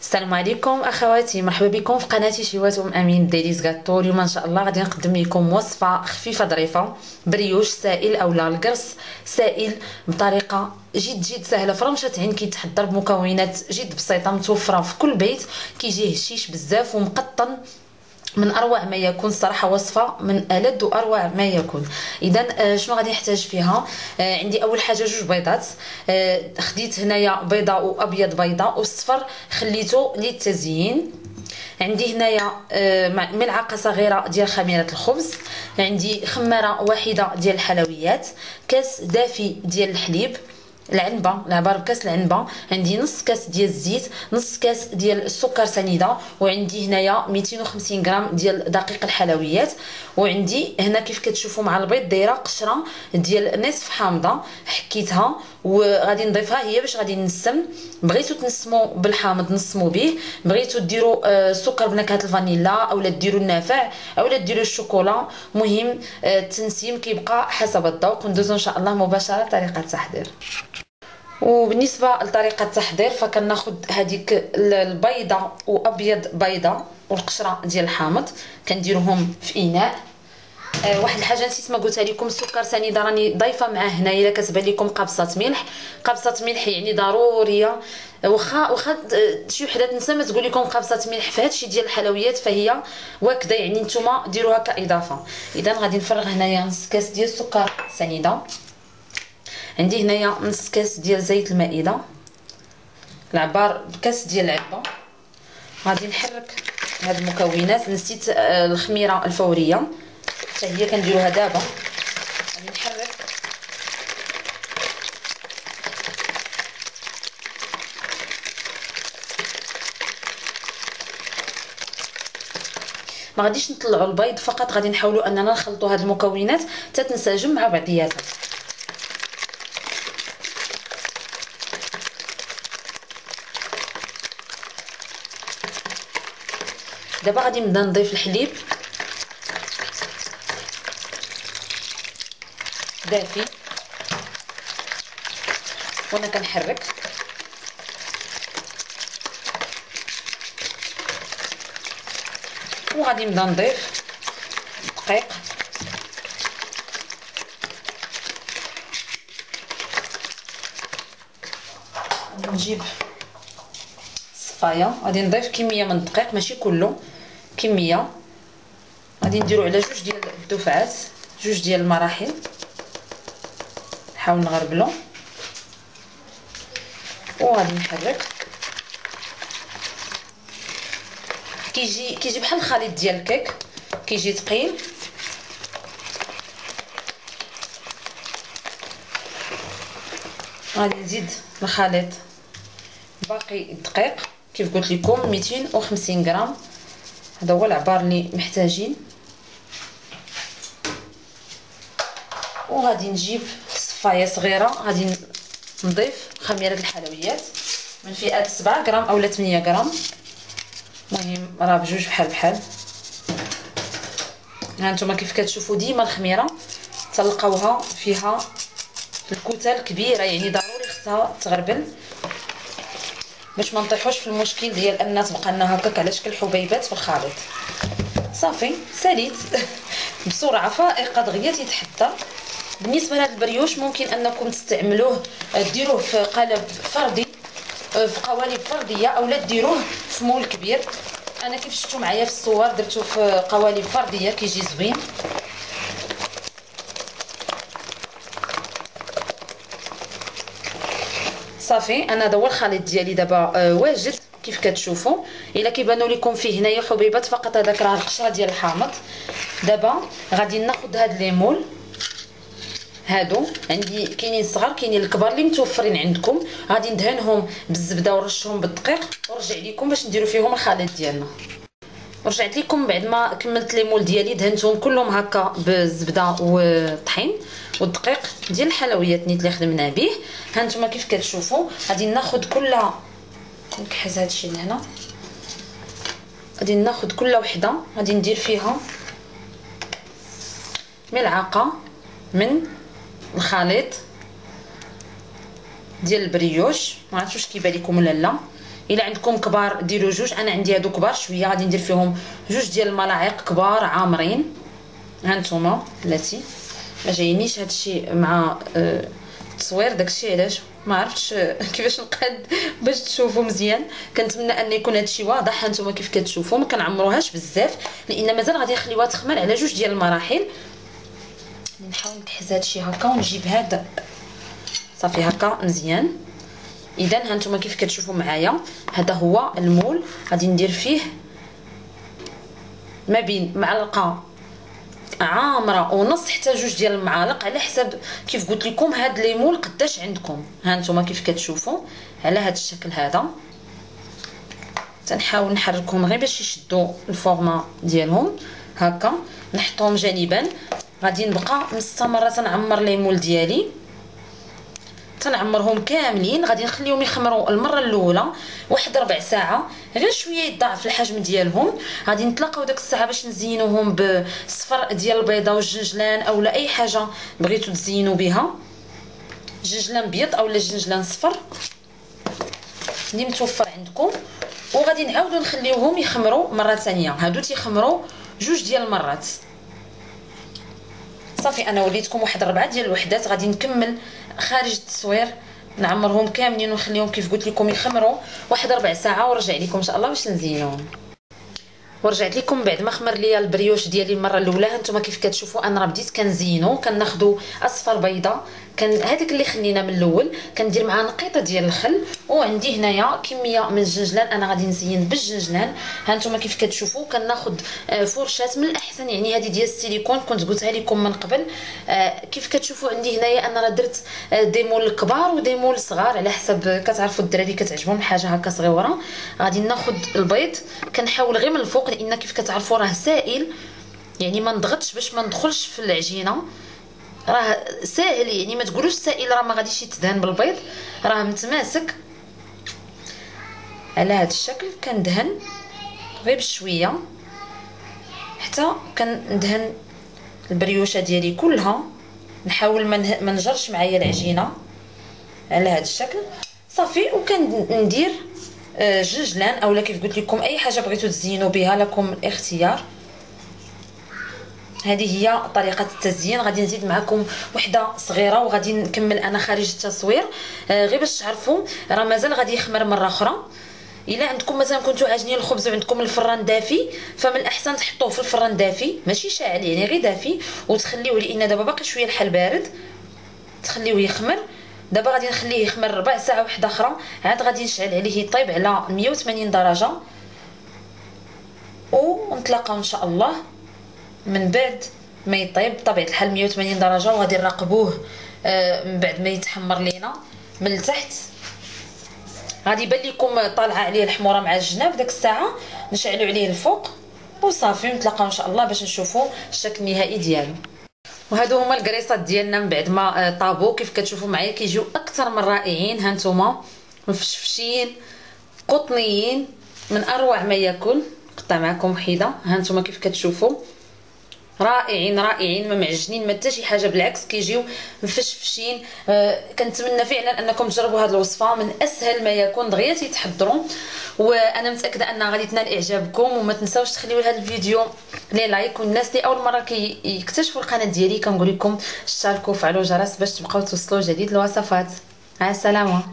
السلام عليكم اخواتي، مرحبا بكم في قناتي شيوات امين ديليز غاتو. اليوم ان شاء الله غادي نقدم لكم وصفه خفيفه ظريفه، بريوش سائل اولا القرص سائل بطريقه جد سهله. فرمشه عين كيتحضر بمكونات جد بسيطه متوفره في كل بيت، كيجي هشيش بزاف ومقطن من اروع ما يكون. صراحه وصفه من الذ واروع ما يكون. اذا شنو غادي نحتاج فيها؟ عندي اول حاجه جوج بيضات. خديت هنايا بيضه وابيض بيضه والصفر خليته للتزيين. عندي هنايا ملعقه صغيره ديال خميره الخبز. عندي خماره واحده ديال الحلويات، كاس دافي ديال الحليب، العبار بكاس العنبه. عندي نص كاس ديال الزيت، نص كاس ديال السكر سنيده، وعندي هنايا 250 غرام ديال دقيق الحلويات. وعندي هنا كيف كتشوفوا مع البيض دايره قشره ديال نصف حامضه حكيتها وغادي نضيفها هي باش غادي نسم. بغيتو تنسموا بالحامض نسموا به، بغيتو ديروا سكر بنكهه الفانيلا اولا ديروا النافع اولا ديروا الشوكولا. مهم التنسيم كيبقى حسب الذوق. وندوزو ان شاء الله مباشره طريقه التحضير. وبالنسبه لطريقه التحضير فكناخذ هذيك البيضه وابيض بيضه والقشره ديال الحامض كنديروهم في اناء. واحد الحاجه نسيت ما قلتها لكم، السكر سنيده راني ضايفه معاه هنايا. الا كتبان لكم قبصه ملح، قبصه ملح يعني ضروريه. واخا شي وحده تنسى ما تقول لكم قبصه ملح في هادشي ديال الحلويات فهي واكده، يعني نتوما ديروها كاضافه. اذا غادي نفرغ هنايا نص كاس ديال السكر سنيده. عندي هنايا نص كاس ديال زيت المائده، العبار بكاس ديال العلبه. غادي نحرك هاد المكونات. نسيت الخميره الفوريه حتى هي كنديروها دابا. غادي نحرك ما غاديش نطلعوا البيض فقط، غادي نحاولوا اننا نخلطوا هاد المكونات حتى تنسجم مع بعضياتها. دابا غادي نبدا نضيف الحليب دافي وانا كنحرك. وغادي نبدا نضيف الدقيق، نجيب الصفايه. غادي نضيف كميه من الدقيق ماشي كله، كميه. غادي نديرو على جوج ديال الدفعات، جوج ديال المراحل. نحاول نغربلو وغادي نحرك. كيجي بحال الخليط ديال الكيك، كيجي ثقيل. غادي نزيد الخليط باقي الدقيق كيف قلت لكم 250 غرام. هذا هو العبار اللي محتاجين. وغادي نجيب صفايه صغيره، غادي نضيف خميره الحلويات من فئه 7 غرام اولا 8 غرام. المهم راه بجوج بحال بحال. ها نتوما كيف كتشوفوا ديما الخميره تلقاوها فيها الكتل كبيره، يعني ضروري خصها تغربل باش ما نطيحوش في المشكل ديال ان تبقى لنا هكاك على شكل حبيبات في الخليط. صافي ساليت بسرعه فائقه دغيا تيتحضر. بالنسبه لهذا البريوش ممكن انكم تستعملوه ديروه في قالب فردي، في قوالب فرديه، اولا ديروه في مول كبير. انا كيف شفتوا معايا في الصور درتو في قوالب فرديه كيجي زوين. صافي انا هذا هو الخليط ديالي دابا واجد كيف كتشوفوا. الا كيبانوا لكم فيه هنايا حبيبات فقط هذاك راه القشره ديال الحامض. دابا غادي ناخذ هاد ليمول، هادو عندي كاينين صغار كاينين الكبار اللي متوفرين عندكم. غادي ندهنهم بالزبده ونرشهم بالدقيق ونرجع لكم باش نديروا فيهم الخليط ديالنا. رجعت لكم بعد ما كملت ليمول ديالي، دهنتهم كلهم هكا بالزبده والطحين والدقيق ديال الحلويات نيت اللي خدمنا به. ها نتوما كيف كتشوفوا غادي ناخذ كل نكحز هادشي لهنا. غادي ناخذ كل وحده غادي ندير فيها ملعقه من الخليط ديال البريوش. ما عرفتش واش كيبان لكم ولا لا. الا عندكم كبار ديروا جوج، انا عندي هادو كبار شويه، غادي ندير فيهم جوج ديال الملاعق كبار عامرين. ها نتوما بلاتي ما جاينيش هادشي مع التصوير، داكشي علاش ما عرفتش كيفاش نقاد باش تشوفوا مزيان. كنتمنى ان يكون هادشي واضح. هانتوما كيف كتشوفوا ما كنعمروهاش بزاف لان مازال غادي نخليوها تخمر على جوج ديال المراحل. نحاول نكحز هادشي هكا ونجيب هذا صافي هكا مزيان. اذا هانتوما كيف كتشوفوا معايا هذا هو المول، غادي ندير فيه ما بين معلقه عامره ونص حتى جوج ديال المعالق على حسب كيف قلت لكم هاد لي مول قداش عندكم. هانتوما كيف كتشوفوا على هاد الشكل هذا. تنحاول نحركهم غير باش يشدوا الفورما ديالهم هكا، نحطهم جانبا. غادي نبقى مستمره تنعمر لي مول ديالي، تنعمرهم كاملين. غادي نخليهم يخمروا المره الاولى واحد ربع ساعه، غير شويه يضاعف الحجم ديالهم. غادي نتلاقاو داك الساعه باش نزينوهم بالصفر ديال البيضه والجنجلان اولا اي حاجه بغيتو تزينوا بها، جنجلان بيض اولا جنجلان صفر اللي متوفر عندكم. وغادي نعاودو نخليوهم يخمروا مره ثانيه. هادو تيخمروا جوج ديال المرات. صافي انا وليتكم واحد 4 ديال الوحدات. غادي نكمل خارج التصوير نعمرهم كاملين ونخليهم كيف قلت لكم يخمروا واحد ربع ساعه ونرجع لكم ان شاء الله باش نزينوهم. ورجعت لكم بعد ما خمر ليا البريوش ديالي المره الاولى. هانتوما كيف كتشوفوا انا راه بديت كنزينو، كناخذوا اصفر بيضه، كان هذاك اللي خلينا من الاول كندير معاه نقيطه ديال الخل، وعندي هنايا كميه من الجنجلان انا غادي نزين بالجنجلان. هانتوما كيف كتشوفوا كناخذ فرشات من الاحسن، يعني هذه ديال السيليكون كنت قلتها لكم من قبل. كيف كتشوفوا عندي هنايا انا راه درت ديمول كبار وديمول صغار على حسب كتعرفوا الدراري كتعجبهم حاجه هكا صغيره. غادي ناخذ البيض كنحاول غير من الفوق لان كيف كتعرفوا راه سائل، يعني ما نضغطش باش ما ندخلش في العجينه. راه ساهل، يعني ما تقولوش سائل راه ما غاديش يتدهن بالبيض، راه متماسك على هذا الشكل. كندهن غير بشويه حتى كندهن البريوشه ديالي كلها. نحاول ما نجرش معايا العجينه على هذا الشكل صافي. وكندير جنجلان اولا كيف قلت لكم اي حاجه بغيتو تزينوا بها لكم الاختيار. هذه هي طريقه التزيين. غادي نزيد معكم وحده صغيره وغادي نكمل انا خارج التصوير. غير باش تعرفوا راه مازال غادي يخمر مره اخرى. الا عندكم مثلا كنتو عاجنين الخبز وعندكم الفران دافي فمن الاحسن تحطوه في الفران دافي ماشي شاعل، يعني غير دافي، وتخليوه لان دابا باقي شويه الحال بارد، تخليوه يخمر. دابا غادي نخليه يخمر ربع ساعه واحده اخرى، عاد غادي نشعل عليه يطيب على 180 درجه، ونتلاقاو ان شاء الله من بعد ما يطيب بطبيعه الحال 180 درجه. وغادي نراقبوه من بعد ما يتحمر لينا من التحت. غادي يبان لكم طالعه عليه الحموره مع الجناب، داك الساعه نشعلوا عليه الفوق وصافي. نتلاقاو ان شاء الله باش نشوفوا الشكل النهائي ديالو. وهادو هما الكريصات ديالنا من بعد ما طابوا. كيف كتشوفوا معايا كيجيو اكثر من رائعين. هانتوما مفشفشين قطنيين من اروع ما يكون. نقطع معكم وحيده. هانتوما كيف كتشوفوا رائعين رائعين، ما معجنين ما حتى شي حاجه، بالعكس كيجيو مفشفشين. كنتمنى فعلا انكم تجربوا هذه الوصفه، من اسهل ما يكون دغيا تيتحضروا، وانا متاكده انها غادي تنال اعجابكم. وما تنساوش تخليوا لهذا الفيديو لي لايك، والناس اللي اول مره كيكتشفوا القناه ديالي كنقول لكم اشتركوا وفعلوا الجرس باش تبقاو توصلوا جديد الوصفات. مع السلامه.